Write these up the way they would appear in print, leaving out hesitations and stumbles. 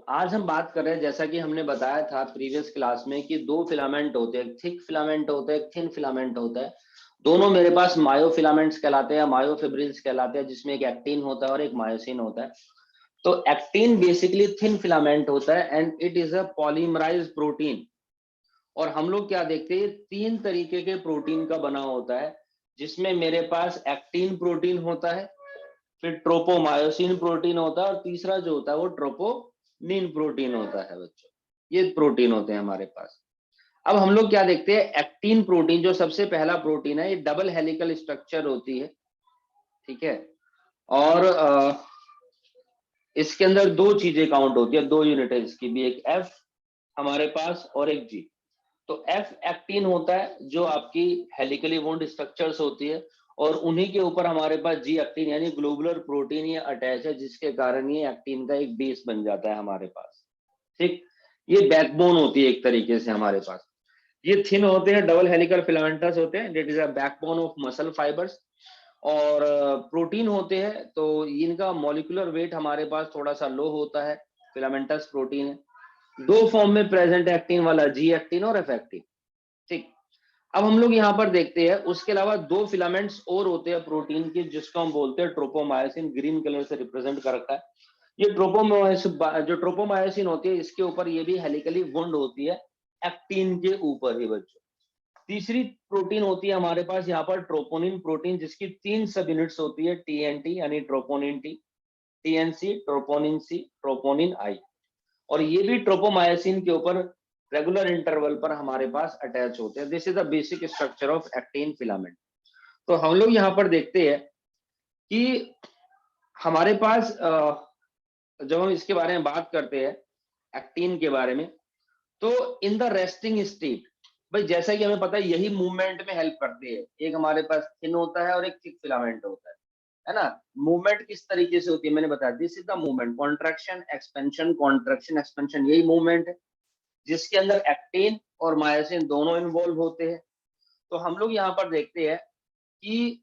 आज हम बात कर रहे हैं, जैसा कि हमने बताया था प्रीवियस क्लास में, कि दो फिलामेंट होते हैं, थिक फिलामेंट होता है, थिन फिलामेंट होता है। दोनों मेरे पास मायोफिलामेंट्स कहलाते हैं, मायोफिब्रिल्स कहलाते हैं, जिसमें एक एक्टिन होता है और एक मायोसिन होता है। तो एक्टिन बेसिकली थिन फिलामेंट होता है and it is a polymerised protein. और हम लोग क्या देखते हैं, तीन तरीके के प्रोटीन का बना होता है, जिसमें मेरे पास एक्टिन प्रोटीन होता है, फिर ट्रोपोमायोसिन प्रोटीन होता है, और तीसरा जो होता है वो ट्रोपोनिन प्रोटीन होता है बच्चों। ये प्रोटीन होते हैं हमारे पास। अब हम लोग क्या देखते हैं, एक्टिन प्रोटीन जो सबसे पहला प्रोटीन है, ये डबल हेलिकल स्ट्रक्चर होती है, ठीक है। और इसके अंदर दो चीजें काउंट होती है, दो यूनिट है इसकी भी, एक एफ हमारे पास और एक जी। तो एफ एक्टिन होता है जो आपकी हेलिकली वुंड स्ट्रक्चर्स होती है, और उन्हीं के ऊपर हमारे पास जी एक्टिन यानी ग्लोबुलर प्रोटीन ये अटैच है, जिसके कारण ये एक्टिन का एक बेस बन जाता है हमारे पास, ठीक। ये बैकबोन होती है एक तरीके से हमारे पास। ये थिन होते हैं, डबल हेलिकल फिलामेंटस होते हैं, that is a backbone of muscle fibres. और प्रोटीन होते हैं तो इनका मॉलिक्यूलर वेट हमारे पास थोड़ा सा लो होता है, फिलामेंटस प्रोटीन है। दो फॉर्म में प्रेजेंट, एक्टिन वाला, जी एक्टिन और एफ एक्टिन, ठीक। अब हम लोग यहाँ पर देखते हैं, उसके अलावा दो फिलामेंट्स और होते हैं प्रोटीन के, जिसको हम बोलते हैं ट्रोपोमायोसिन, ग्रीन कलर से रिप्रेजेंट कर रखा है। ये ट्रोपोमायोसिन, जो ट्रोपोमायोसिन होती है, इसके ऊपर ये भी हेलिकली वुंड होती है, एक्टिन के ऊपर ही बच्चों। तीसरी प्रोटीन होती है हमारे पास यहाँ पर ट्रोपोनिन प्रोटीन, जिसकी तीन सब यूनिट्स होती है, टीएनटी यानी troponin T, TNC troponin C, troponin I. और ये भी ट्रोपोमायोसिन के ऊपर रेगुलर इंटरवल पर हमारे पास अटैच होते हैं। This is the basic structure of actin filament. तो हम लोग यहाँ पर देखते हैं कि हमारे पास जब हम इसके बारे में बात करते हैं, एक्टिन के बारे में, तो इन द रेस्टिंग स्टेट, भाई जैसा कि हमें पता है यही मूवमेंट में हेल्प करते हैं। एक हमारे पास थिन होता है और एक थिक फिलामेंट होता है ना। मूवमेंट किस तरीके से होती है मैंने बताया, this is the movement, contraction expansion, contraction expansion, यही मूवमेंट है, जिसके अंदर एक्टिन और मायोसिन दोनों इन्वॉल्व होते हैं। तो हम लोग यहाँ पर देखते हैं कि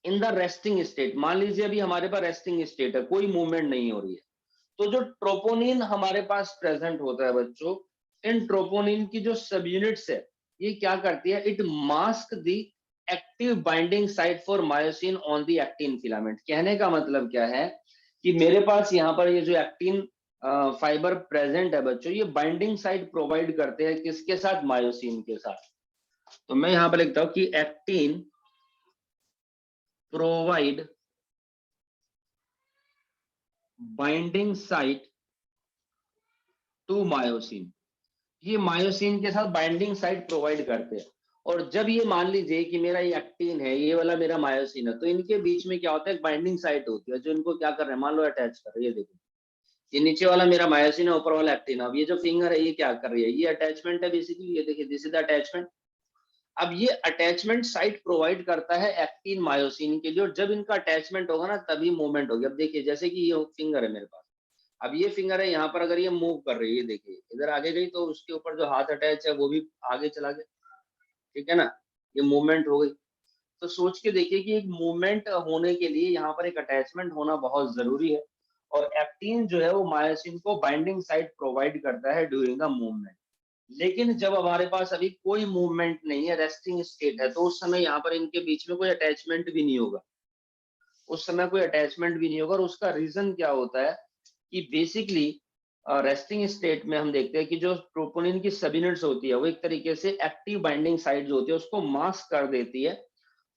इन द रेस्टिंग स्टेट, मान लीजिए अभी हमारे पास रेस्टिंग स्टेट है, कोई मूवमेंट नहीं हो रही है, तो जो ट्रोपोनिन हमारे पास प्रेजेंट होता है बच्चों, इन ट्रोपोनिन की जो सब यूनिट्स है, ये क्या करती है, it mask the active binding site for myosin on the actin filament. कहने का मतलब क्या है कि मेरे पास यहाँ पर ये जो एक्टिन फाइबर प्रेजेंट है बच्चों, ये बाइंडिंग साइट प्रोवाइड करते हैं किसके साथ, मायोसिन के साथ। तो मैं यहाँ पर लिखता हूँ कि actin provide binding site to myosin, ये मायोसिन के साथ बाइंडिंग साइट प्रोवाइड करते हैं। और जब ये मान लीजिए कि मेरा ये एक्टिन है, ये वाला मेरा मायोसिन है, तो इनके बीच में क्या होता है, एक बाइंडिंग साइट होती है जो इनको क्या कर रहे हैं, मान लो अटैच कर रही है। ये देखो, ये नीचे वाला मेरा मायोसिन है, ऊपर वाला एक्टिन। अब ये जो फिंगर है ये क्या कर रही है, ये अटैचमेंट है बेसिकली, ये देखिए दिस इज द अटैचमेंट। अब ये अटैचमेंट साइट प्रोवाइड करता है एक्टिन मायोसिन के लिए, और जब इनका अटैचमेंट होगा ना तभी मूवमेंट होगी। अब देखिए जैसे कि ये फिंगर है मेरे पास, अब ये फिंगर है यहाँ पर, अगर ये मूव कर रही है, देखिए इधर आगे गई तो उसके ऊपर जो हाथ अटैच है वो भी आगे चला गया, ठीक है ना, ये मूवमेंट हो गई। तो सोच के देखिए कि एक मूवमेंट होने के लिए यहाँ पर एक अटैचमेंट होना बहुत जरूरी है, और एक्टिन जो है वो मायोसिन को बाइंडिंग साइट प्रोवाइड करता है ड्यूरिंग द मूवमेंट। लेकिन जब हमारे पास अभी कोई मूवमेंट नहीं है, रेस्टिंग स्टेट है, तो उस समय यहाँ पर इनके बीच में कोई अटैचमेंट भी नहीं होगा, उस समय कोई अटैचमेंट भी नहीं होगा। और उसका रीजन क्या होता है कि बेसिकली रेस्टिंग स्टेट में हम देखते हैं कि जो प्रोपोनिन की सब यूनिट्स होती है, वो एक तरीके से एक्टिव बाइंडिंग साइट जो होती है उसको मास्क कर देती है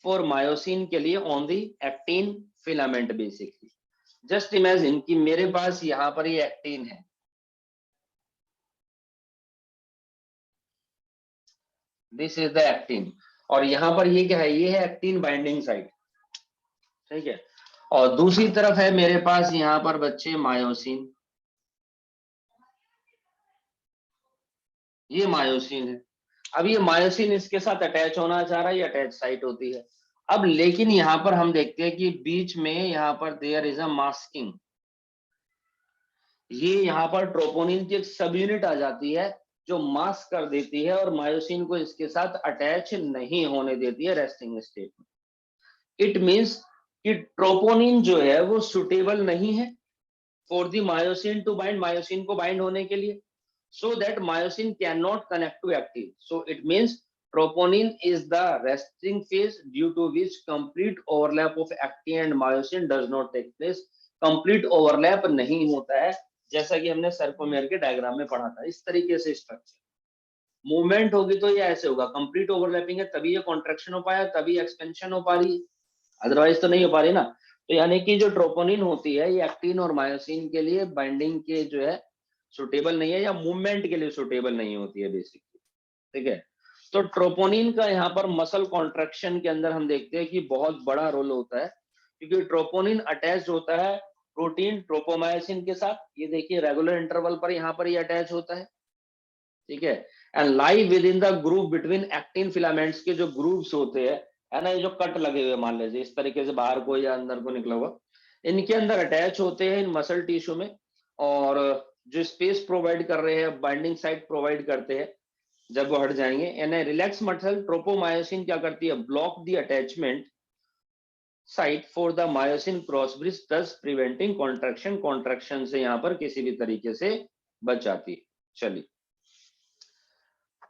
फॉर मायोसिन के लिए on the actin filament basically. Just imagine कि मेरे पास यहाँ पर ये एक्टिन है, दिस इज द एक्टिन, और यहाँ पर ये क्या है, ये है एक्टिन बाइंडिंग साइट, ठीक है। और दूसरी तरफ है मेरे पास यहाँ पर बच्चे मायोसिन, ये मायोसिन है। अब ये मायोसिन इसके साथ अटैच होना चाह रहा है, ये अटैच साइट होती है। अब लेकिन यहाँ पर हम देखते हैं कि बीच में यहाँ पर देयर इज अ मास्किंग, ये यहाँ पर ट्रोपोनिन की एक सब यूनिट आ जाती है जो मास्क कर देती है और मायोसिन को इसके साथ अटैच नहीं होने देती है रेस्टिंग स्टेट में। इट मींस कि ट्रोपोनिन जो है वो सुटेबल नहीं है for the myosin to bind, myosin को बाइंड होने के लिए, so that myosin cannot connect to actin. So it means troponin is the resting phase due to which complete overlap of actin and myosin does not take place. Complete overlap नहीं होता है, जैसा कि हमने सर्कोमेयर के डायग्राम में पढ़ा था। इस तरीके से स्ट्रक्चर, मूवमेंट होगी तो ये ऐसे होगा, कंप्लीट ओवरलैपिंग है तभी ये कॉन्ट्रैक्शन हो पाया, तभी एक्सपेंशन हो पा रही है, अदरवाइज तो नहीं हो पा रही ना। तो यानी कि जो ट्रोपोनिन होती है ये एक्टिन और मायोसिन के लिए बाइंडिंग के जो है सुटेबल नहीं है, या मूवमेंट के लिए सुटेबल नहीं होती है बेसिकली, ठीक है। तो ट्रोपोनिन का यहाँ पर मसल कॉन्ट्रैक्शन के अंदर हम देखते हैं कि बहुत बड़ा रोल होता है, क्योंकि ट्रोपोनिन अटैच होता है प्रोटीन ट्रोपोमायोसिन के साथ, ये देखिए रेगुलर इंटरवल पर यहाँ पर ये अटैच होता है, ठीक है। And lie with in the group between actin filaments के जो ग्रुप्स होते हैं, है ना, ये जो कट लगे हुए मान लीजिए इस तरीके से बाहर को या अंदर को निकला हुआ, इनके अंदर अटैच होते हैं इन मसल टिश्यू में, और जो स्पेस प्रोवाइड कर रहे हैं, बाइंडिंग साइट प्रोवाइड करते हैं, जब वो हट जाएंगे, यानी रिलैक्स मसल ट्रोपोमायोसिन क्या करती है, block the attachment site for the myosin cross bridge, thus preventing contraction, contraction से यहाँ पर किसी भी तरीके से बच जाती है। चलिए,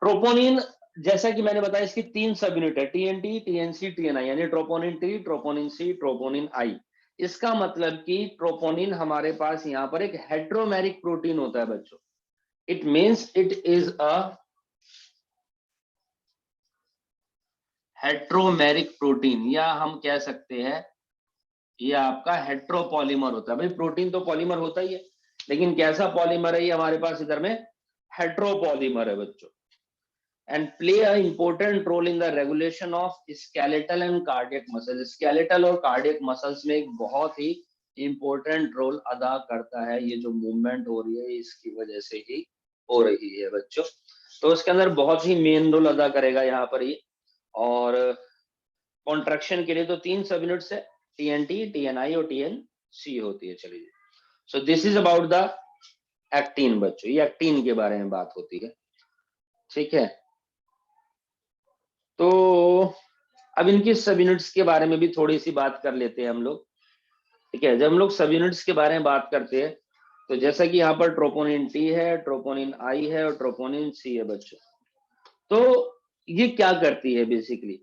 ट्रोपोनिन जैसा कि मैंने बताया इसकी 3 सब यूनिट है, टीएनटी, टीएनसी, टीएनआई, यानी troponin T, troponin C, troponin I. इसका मतलब कि ट्रोपोनिन हमारे पास यहाँ पर एक हेट्रोमेरिक प्रोटीन होता है बच्चों। It means it is a heteromeric protein, या हम कह सकते हैं ये आपका हेट्रोपॉलीमर होता है। भाई प्रोटीन तो पॉलीमर होता ही है, लेकिन कैसा पॉलीमर है ये हमारे पास इधर में हेट्रोपॉलीमर है बच्चों। and play an important role in the regulation of skeletal and cardiac muscles. skeletal और cardiac muscles में एक बहुत ही important role अदा करता है, ये जो movement हो रही है इसकी वजह से ही हो रही है बच्चों। तो उसके अंदर बहुत ही मेन रोल अदा करेगा यहाँ पर ये। और कॉन्ट्रैक्शन के लिए तो 3 सब यूनिट्स है, टीएनटी, टीएनआई और टीएनसी होती है। चलिए, so this is about the actin बच्चों, ये एक्टिन के बारे में बात होती है, ठीक है। तो अब इनकी सब यूनिट्स के बारे में भी थोड़ी सी बात कर लेते हैं हम लोग, ठीक है। जब हम लोग सब यूनिट्स के बारे में बात करते हैं तो जैसा कि यहाँ पर ट्रोपोनिन टी है, ट्रोपोनिन आई है और ट्रोपोनिन सी है बच्चों। तो ये क्या करती है बेसिकली,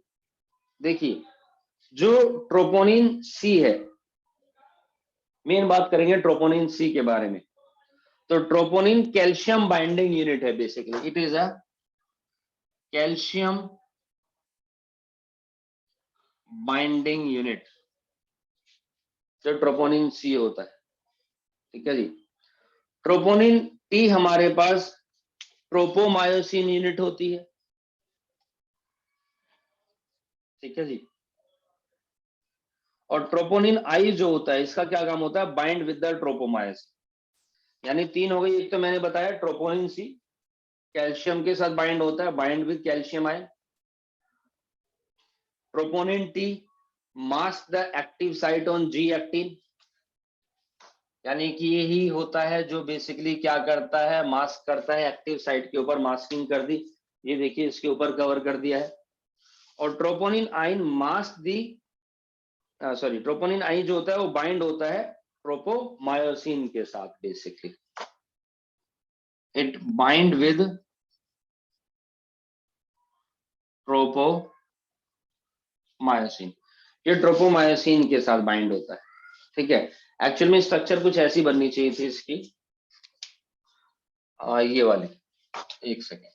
देखिए जो ट्रोपोनिन सी है, मेन बात करेंगे ट्रोपोनिन सी के बारे में। तो ट्रोपोनिन कैल्शियम बाइंडिंग यूनिट है basically, it is a calcium binding unit जो ट्रोपोनिन सी होता है, ठीक है जी। ट्रोपोनिन टी हमारे पास ट्रोपोमायोसिन यूनिट होती है, ठीक है जी। और ट्रोपोनिन आई जो होता है इसका क्या काम होता है, बाइंड विद द ट्रोपोमायोसिन। यानी 3 हो गई, एक तो मैंने बताया ट्रोपोनिन सी कैल्शियम के साथ बाइंड होता है, bind with calcium ion. Troponin T mask the active site on G actin, यानी कि यही होता है जो बेसिकली क्या करता है, मास्क करता है एक्टिव साइट के ऊपर, मास्किंग कर दी, ये देखिए इसके ऊपर कवर कर दिया है। और ट्रोपोनिन आइन मास्क दी सॉरी ट्रोपोनिन आई जो होता है वो बाइंड होता है ट्रोपोमायोसिन के साथ, basically it bind with tropomyosin, ये ट्रोपोमायोसिन के साथ बाइंड होता है, ठीक है। एक्चुअल में स्ट्रक्चर कुछ ऐसी बननी चाहिए थी इसकी, ये वाली, एक सेकेंड,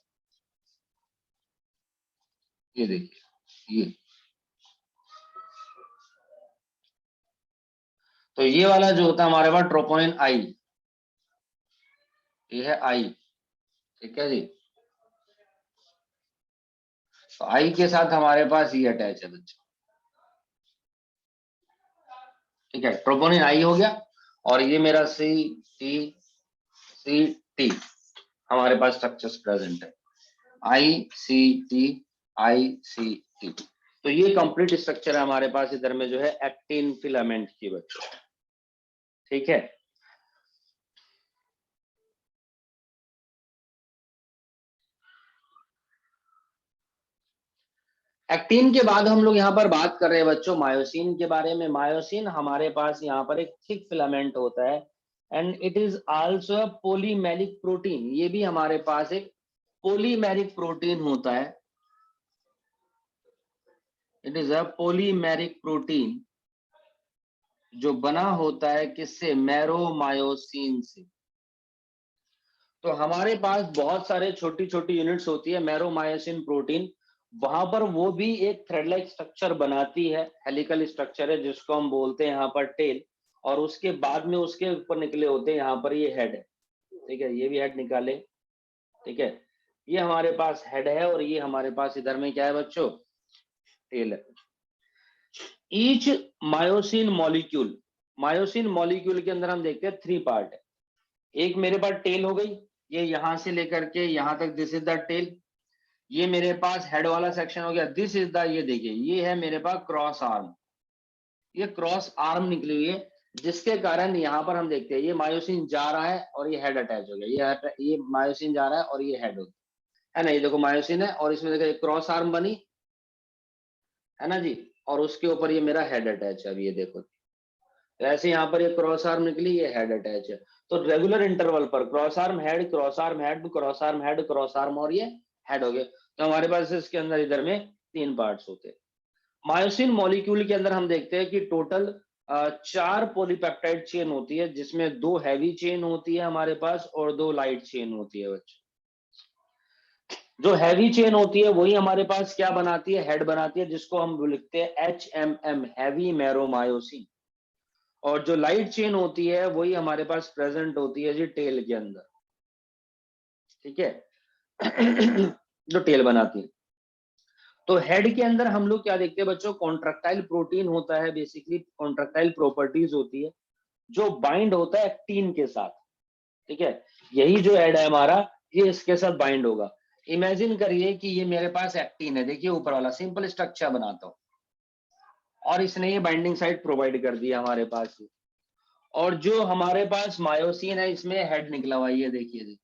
ये देखिए ये, तो ये वाला जो होता है हमारे पास ट्रोपोनिन आई, ये है आई, ठीक है जी। तो आई के साथ हमारे पास ये अटैच है बच्चों, ठीक है। ट्रोपोनिन आई हो गया, और ये मेरा सी टी हमारे पास स्ट्रक्चर्स प्रेजेंट है, आई सी टी, आई सी टी। तो ये कंप्लीट स्ट्रक्चर है हमारे पास इधर में जो है एक्टिन फिलामेंट की बच्चों, ठीक है। एक्टिन के बाद हम लोग यहाँ पर बात कर रहे हैं बच्चों मायोसिन के बारे में। मायोसिन हमारे पास यहाँ पर एक थिक फिलामेंट होता है and it is also a polymeric protein, ये भी हमारे पास एक पॉलीमेरिक प्रोटीन होता है। It is a polymeric protein जो बना होता है किससे, मैरोमायोसिन से। तो हमारे पास बहुत सारे छोटी छोटी यूनिट्स होती है मैरोमायोसिन प्रोटीन, वहां पर वो भी एक थ्रेड लाइक स्ट्रक्चर बनाती है, हेलिकल स्ट्रक्चर है जिसको हम बोलते हैं यहाँ पर टेल, और उसके बाद में उसके ऊपर निकले होते हैं यहाँ पर ये हेड है, ठीक है, ये भी हेड निकाले, ठीक है, ये हमारे पास हेड है और ये हमारे पास इधर में क्या है बच्चों, टेल है। Each myosin molecule, myosin molecule के अंदर हम देखते हैं 3 पार्ट है। एक मेरे पास टेल हो गई, ये यहां से लेकर के यहां तक, दिस इज द टेल। ये मेरे पास हेड वाला सेक्शन हो गया, दिस इज द, ये देखिए ये है मेरे पास क्रॉस आर्म, ये क्रॉस आर्म निकली हुई है, जिसके कारण यहाँ पर हम देखते हैं ये मायोसिन जा रहा है और ये हेड अटैच हो गया, ये मायोसिन जा रहा है और ये हेड हो गया, है ना, ये देखो मायोसिन है और इसमें देखो क्रॉस आर्म बनी, है ना जी, और उसके ऊपर ये मेरा हेड अटैच है। अब ये देखो, तो ऐसे यहाँ पर ये क्रॉस आर्म निकली, ये हेड अटैच है। तो रेगुलर इंटरवल पर cross arm head, cross arm head, cross arm head, cross arm, और ये हेड हो गए। तो हमारे पास इसके अंदर इधर में 3 पार्ट्स होते हैं। मायोसिन मॉलिक्यूल के अंदर हम देखते हैं कि टोटल 4 पॉलीपेप्टाइड चेन होती है, जिसमें 2 हैवी चेन होती है हमारे पास और 2 लाइट चेन होती है बच्चों। जो हैवी चेन होती है वही हमारे पास क्या बनाती है, हेड बनाती है, जिसको हम लिखते हैं HMM, हैवी मैरोमायोसिन। और जो लाइट चेन होती है वही हमारे पास प्रेजेंट होती है जी टेल के अंदर, ठीक है जो टेल बनाती है। तो हेड के अंदर हम लोग क्या देखते हैं बच्चों, कॉन्ट्रैक्टाइल प्रोटीन होता है, बेसिकली कॉन्ट्रैक्टाइल प्रॉपर्टीज होती है जो बाइंड होता है एक्टिन के साथ, ठीक है, यही जो हेड है हमारा ये इसके साथ बाइंड होगा। इमेजिन करिए कि ये मेरे पास एक्टिन है, देखिए ऊपर वाला सिंपल स्ट्रक्चर बनाता हूं, और इसने ये बाइंडिंग साइट प्रोवाइड कर दिया हमारे पास, और जो हमारे पास मायोसिन है इसमें हेड निकला हुआ है, ये देखिए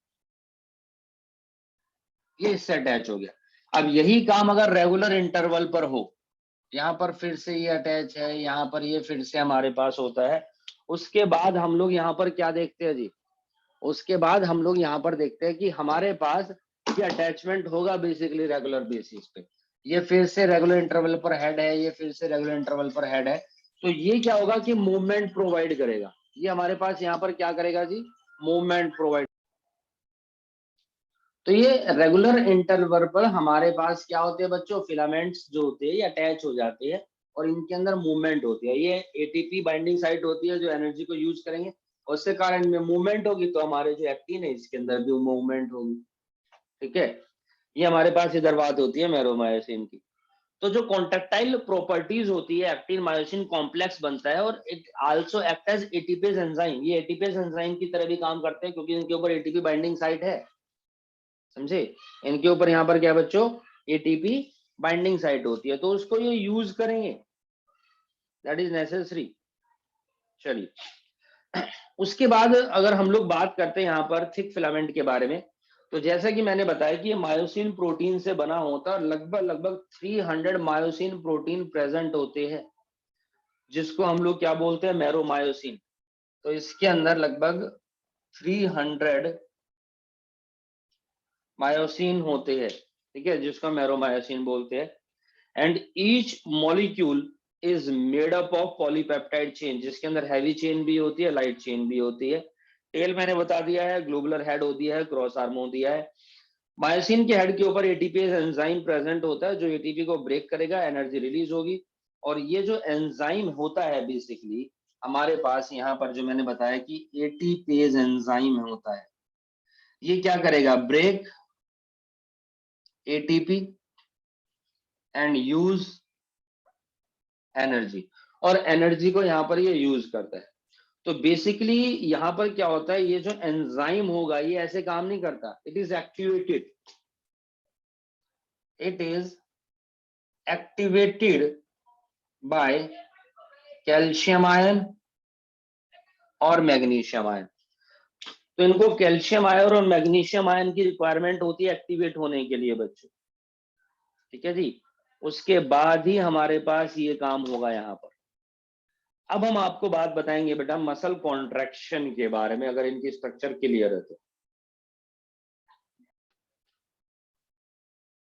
ये इससे अटैच हो गया। अब यही काम अगर रेगुलर इंटरवल पर हो, यहाँ पर फिर से ये अटैच है, यहाँ पर ये फिर से हमारे पास होता है, उसके बाद हम लोग यहाँ पर क्या देखते हैं जी, उसके बाद हम लोग यहाँ पर देखते हैं कि हमारे पास ये अटैचमेंट होगा बेसिकली रेगुलर बेसिस पे, ये फिर से रेगुलर इंटरवल पर हेड है, ये फिर से रेगुलर इंटरवल पर हेड है। तो ये क्या होगा कि मूवमेंट प्रोवाइड करेगा, ये हमारे पास यहाँ पर क्या करेगा जी, मूवमेंट प्रोवाइड। तो ये रेगुलर इंटरवल पर हमारे पास क्या होते हैं बच्चों, फिलामेंट्स जो होते हैं ये अटैच हो जाते हैं और इनके अंदर मूवमेंट होती है, ये एटीपी बाइंडिंग साइट होती है जो एनर्जी को यूज करेंगे, और उसके कारण में मूवमेंट होगी तो हमारे जो एक्टिन है इसके अंदर भी मूवमेंट होगी, ठीक है। ये हमारे पास इधर बात होती है मैरोमायोसिन की। तो जो कॉन्ट्रैक्टाइल प्रॉपर्टीज होती है, एक्टिन मायोसिन कॉम्प्लेक्स बनता है, और it also act as ATPase enzyme, ये एटीपेज एंजाइम की तरह भी काम करते हैं क्योंकि इनके ऊपर एटीपी बाइंडिंग साइट है, समझे, इनके ऊपर यहाँ पर क्या बच्चों, एटीपी बाइंडिंग साइट होती है, तो उसको ये यूज करेंगे, दैट इज नेसेसरी। चलिए उसके बाद अगर हम लोग बात करते हैं यहाँ पर थिक फिलामेंट के बारे में, तो जैसा कि मैंने बताया कि ये मायोसिन प्रोटीन से बना होता है, लगभग लगभग 300 मायोसिन प्रोटीन प्रेजेंट होते हैं, जिसको हम लोग क्या बोलते हैं, मैरोमायोसिन। तो इसके अंदर लगभग 300 मायोसिन होते हैं, ठीक है, जिसको मैरोमायोसिन बोलते हैं। And each molecule is made up of polypeptide chain, जिसके अंदर हैवी चेन भी होती है, लाइट चेन भी होती है। टेल मैंने बता दिया है, ग्लोबुलर हेड हो दिया है, क्रॉस आर्म हो दिया है। मायोसिन के हेड के ऊपर एटीपीज एंजाइम प्रेजेंट होता है जो एटीपी को ब्रेक करेगा, एनर्जी रिलीज होगी। और ये जो एंजाइम होता है बेसिकली हमारे पास यहाँ पर जो मैंने बताया कि एटीपेज एंजाइम होता है, ये क्या करेगा, break ATP and use energy, और एनर्जी को यहाँ पर ये यूज करता है। तो बेसिकली यहाँ पर क्या होता है, ये जो एंजाइम होगा ये ऐसे काम नहीं करता, it is activated, it is activated by calcium ion और मैग्नीशियम आयन। तो इनको कैल्शियम आयन और मैग्नीशियम आयन की रिक्वायरमेंट होती है एक्टिवेट होने के लिए बच्चों, ठीक है जी। उसके बाद ही हमारे पास ये काम होगा यहाँ पर। अब हम आपको बात बताएंगे बेटा मसल कॉन्ट्रैक्शन के बारे में, अगर इनकी स्ट्रक्चर क्लियर है तो।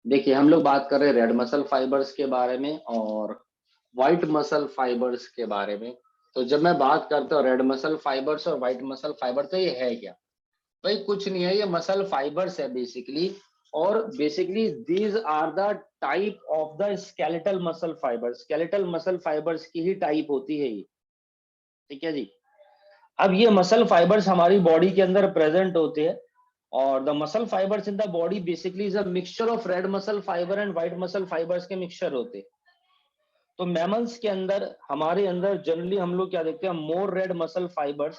देखिए हम लोग बात कर रहे हैं रेड मसल फाइबर्स के बारे में और व्हाइट मसल फाइबर्स के बारे में। तो जब मैं बात करता हूँ रेड मसल फाइबर्स और व्हाइट मसल फाइबर, तो ये है क्या? भाई कुछ नहीं है, ये मसल फाइबर्स है बेसिकली। और basically these are the type of the skeletal muscle fibres. Skeletal muscle fibres की ही टाइप होती है ये, ठीक है जी। अब ये मसल फाइबर्स हमारी बॉडी के अंदर प्रेजेंट होते हैं और the muscle fibres in the body basically is a mixture of red muscle fibre and white muscle fibres के मिक्सचर होते हैं। तो मैमल्स के अंदर, हमारे अंदर जनरली हम लोग क्या देखते हैं, मोर रेड मसल फाइबर्स,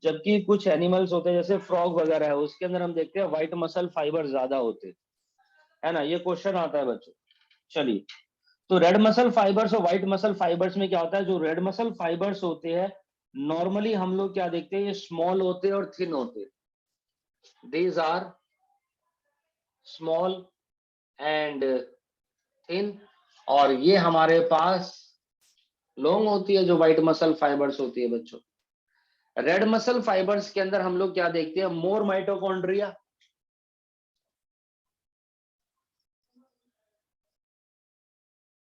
जबकि कुछ एनिमल्स होते हैं जैसे फ्रॉग वगैरह है, उसके अंदर हम देखते हैं व्हाइट मसल फाइबर ज्यादा होते हैं, है ना। ये क्वेश्चन आता है बच्चों। चलिए, तो रेड मसल फाइबर्स और व्हाइट मसल फाइबर्स में क्या होता है, जो रेड मसल फाइबर्स होते हैं नॉर्मली हम लोग क्या देखते हैं, ये स्मॉल होते हैं और थिन होते हैं। These are small and thin. और ये हमारे पास लॉन्ग होती है जो व्हाइट मसल फाइबर्स होती है बच्चों। रेड मसल फाइबर्स के अंदर हम लोग क्या देखते हैं, मोर माइटोकॉन्ड्रिया,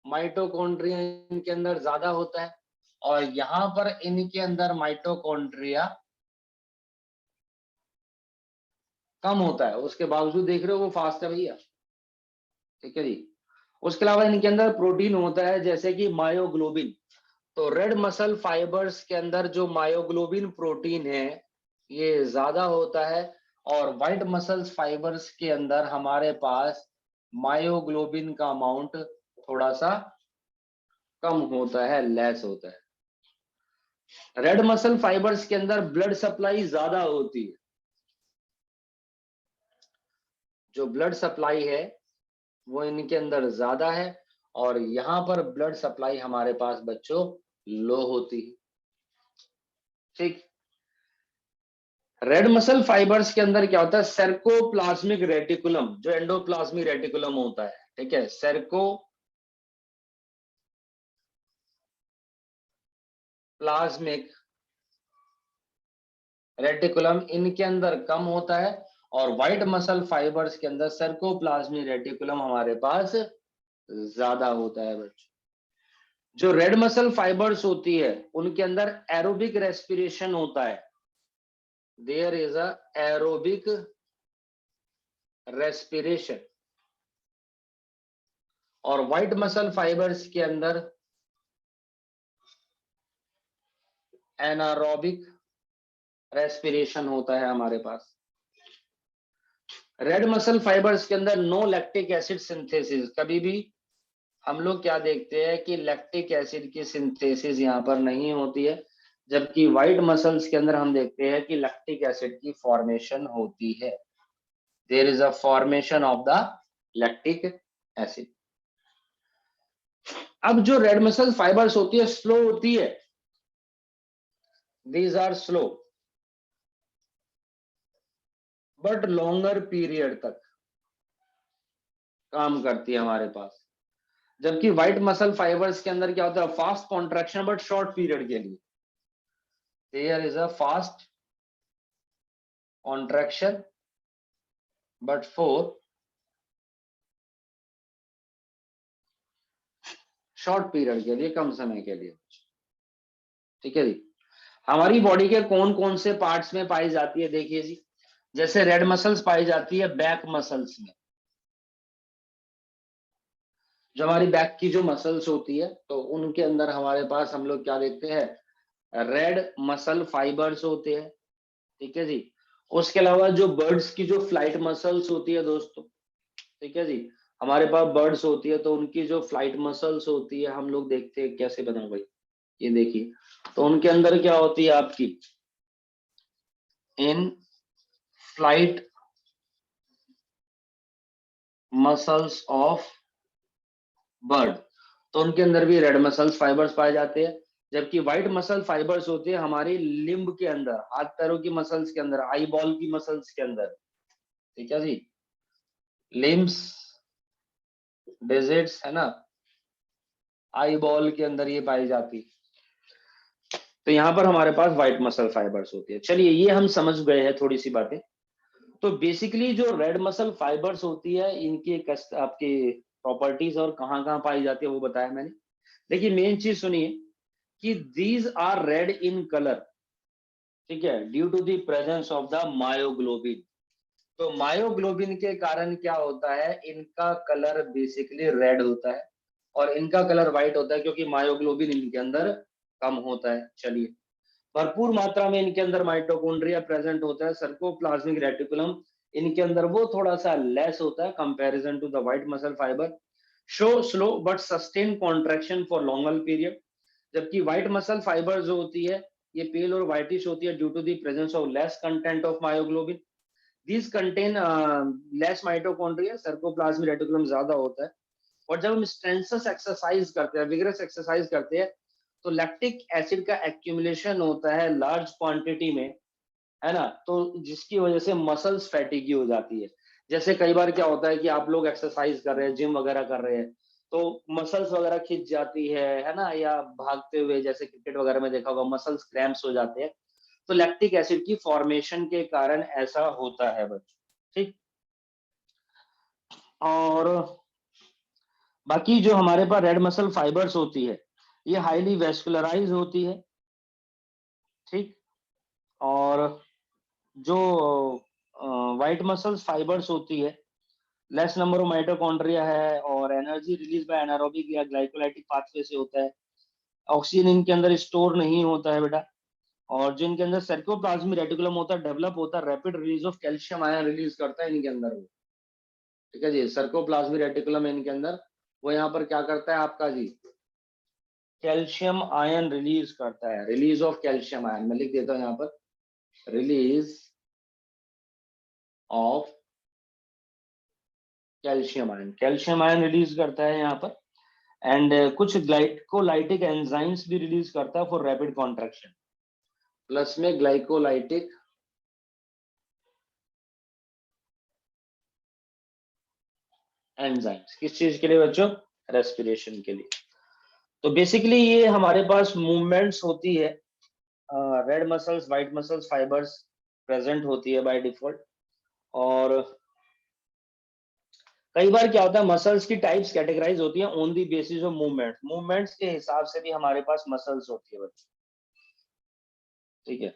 माइटोकॉन्ड्रिया इनके अंदर ज्यादा होता है। और यहां पर इनके अंदर माइटोकॉन्ड्रिया कम होता है, उसके बावजूद देख रहे हो वो फास्ट है भैया, ठीक है जी। उसके अलावा इनके अंदर प्रोटीन होता है जैसे कि मायोग्लोबिन। तो रेड मसल फाइबर्स के अंदर जो मायोग्लोबिन प्रोटीन है ये ज्यादा होता है, और व्हाइट मसल फाइबर्स के अंदर हमारे पास मायोग्लोबिन का अमाउंट थोड़ा सा कम होता है, लेस होता है। रेड मसल फाइबर्स के अंदर ब्लड सप्लाई ज्यादा होती है। जो ब्लड सप्लाई है वो इनके अंदर ज्यादा है, और यहां पर ब्लड सप्लाई हमारे पास बच्चों लो होती है, ठीक। रेड मसल फाइबर्स के अंदर क्या होता है, सेर्कोप्लाज्मिक रेटिकुलम, जो एंडोप्लाज्मिक रेटिकुलम होता है, ठीक है, सेर्कोप्लाज्मिक रेटिकुलम इनके अंदर कम होता है। और व्हाइट मसल फाइबर्स के अंदर सेर्कोप्लाज्मिक रेटिकुलम हमारे पास ज्यादा होता है बच्चों। जो रेड मसल फाइबर्स होती है उनके अंदर एरोबिक रेस्पिरेशन होता है, there is a aerobic respiration. और व्हाइट मसल फाइबर्स के अंदर एनारोबिक रेस्पिरेशन होता है हमारे पास। रेड मसल फाइबर्स के अंदर नो लैक्टिक एसिड सिंथेसिस, कभी भी हम लोग क्या देखते हैं कि लैक्टिक एसिड की सिंथेसिस यहाँ पर नहीं होती है, जबकि व्हाइट मसल्स के अंदर हम देखते हैं कि लैक्टिक एसिड की फॉर्मेशन होती है। There is a formation of the lactic acid. अब जो रेड मसल फाइबर्स होती है स्लो होती है, these are slow but longer period तक काम करती है हमारे पास। जबकि व्हाइट मसल फाइबर्स के अंदर क्या होता है, fast contraction but short period के लिए। There is a fast contraction but for short period के लिए, कम समय के लिए, ठीक है जी। हमारी बॉडी के कौन कौन से पार्ट्स में पाई जाती है, देखिए जी। जैसे रेड मसल्स पाई जाती है बैक मसल्स में, जो हमारी बैक की जो मसल्स होती है तो उनके अंदर हमारे पास हम लोग क्या देखते हैं, रेड मसल फाइबर्स होते हैं, ठीक है जी। उसके अलावा जो बर्ड्स की जो फ्लाइट मसल्स होती है दोस्तों, ठीक है जी, हमारे पास बर्ड्स होती है तो उनकी जो फ्लाइट मसल्स होती है हम लोग देखते हैं कैसे बना भाई, ये देखिए। तो उनके अंदर क्या होती है आपकी, in flight muscles of bird, तो उनके अंदर भी रेड मसल्स फाइबर्स पाए जाते हैं। जबकि व्हाइट मसल फाइबर्स होते हैं हमारी लिम्ब के अंदर, हाथ पैरों की मसल्स के अंदर, आई बॉल की मसल्स के अंदर, ठीक है जी, लिम्स, डिजिट्स, है ना, आई बॉल के अंदर ये पाई जाती। तो यहाँ पर हमारे पास व्हाइट मसल फाइबर्स होती है। चलिए ये हम समझ गए हैं थोड़ी सी बातें। तो बेसिकली जो रेड मसल फाइबर्स होती है इनकी आपकी प्रॉपर्टीज और कहाँ कहाँ पाई जाती है वो बताया मैंने। देखिए मेन चीज सुनिए कि these are red in colour, ठीक है, due to the presence of the myoglobin. तो मायोग्लोबिन के कारण क्या होता है, इनका कलर बेसिकली रेड होता है और इनका कलर व्हाइट होता है क्योंकि मायोग्लोबिन इनके अंदर कम होता है। चलिए, भरपूर मात्रा में इनके अंदर माइटोकॉन्ड्रिया प्रेजेंट होता है, सर्कोप्लाज्मिक रेटिकुलम इनके अंदर वो थोड़ा सा लेस होता है comparison to the white muscle fibre, show slow but sustain contraction for longer period. जबकि व्हाइट मसल फाइबर जो होती है ये पेल और व्हाइटिश होती है due to the presence of less content of myoglobin. These contain less mitochondria, sarcoplasmic reticulum ज्यादा होता है। और जब हम स्ट्रेंथस एक्सरसाइज करते हैं, विगरस एक्सरसाइज करते हैं, तो लैक्टिक एसिड का एक्यूमुलेशन होता है लार्ज क्वांटिटी में, है ना, तो जिसकी वजह से मसल्स फैटिगी हो जाती है। जैसे कई बार क्या होता है कि आप लोग एक्सरसाइज कर रहे हैं, जिम वगैरह कर रहे हैं, तो मसल्स वगैरह खिंच जाती है ना, या भागते हुए जैसे क्रिकेट वगैरह में देखा होगा मसल्स क्रैम्प्स हो जाते हैं, तो लैक्टिक एसिड की फॉर्मेशन के कारण ऐसा होता है बच्चों, ठीक। और बाकी जो हमारे पास रेड मसल फाइबर्स होती है ये हाईली वेस्कुलराइज होती है, ठीक। और जो व्हाइट मसल्स फाइबर्स होती है लेस नंबर ऑफ माइटोकॉन्ड्रिया है और एनर्जी रिलीज बाय एनारोबिक या ग्लाइकोलाइटिक पाथवे से होता है। ऑक्सीजन इनके अंदर स्टोर नहीं होता है बेटा। और जो इनके अंदर सर्कोप्लाज्मिक रेटिकुलम होता है डेवलप होता है, rapid release of calcium ion release करता है इनके अंदर वो, ठीक है जी। सर्कोप्लाज्मिक रेटिकुलम इनके अंदर वो यहाँ पर क्या करता है आपका जी, कैल्शियम आयन रिलीज करता है, रिलीज ऑफ कैल्शियम आयन मैं लिख देता हूँ यहाँ पर, release of calcium ion release करता है यहाँ पर। एंड कुछ ग्लाइकोलाइटिक एंजाइम्स भी रिलीज करता है फॉर रैपिड कॉन्ट्रैक्शन, प्लस में ग्लाइकोलाइटिक एंजाइम्स किस चीज के लिए बच्चों, रेस्पिरेशन के लिए। तो बेसिकली ये हमारे पास मूवमेंट्स होती है, red muscles white muscles fibres present होती है बाय डिफॉल्ट। और कई बार क्या होता है मसल्स की टाइप्स कैटेगराइज होती है on the basis of movements के हिसाब से भी हमारे पास मसल्स होती है बच्चों, ठीक है।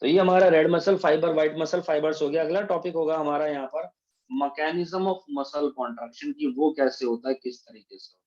तो ये हमारा red muscle fibre white muscle fibres हो गया। अगला टॉपिक होगा हमारा यहाँ पर मैकेनिज्म ऑफ मसल कॉन्ट्रैक्शन की, वो कैसे होता है किस तरीके से।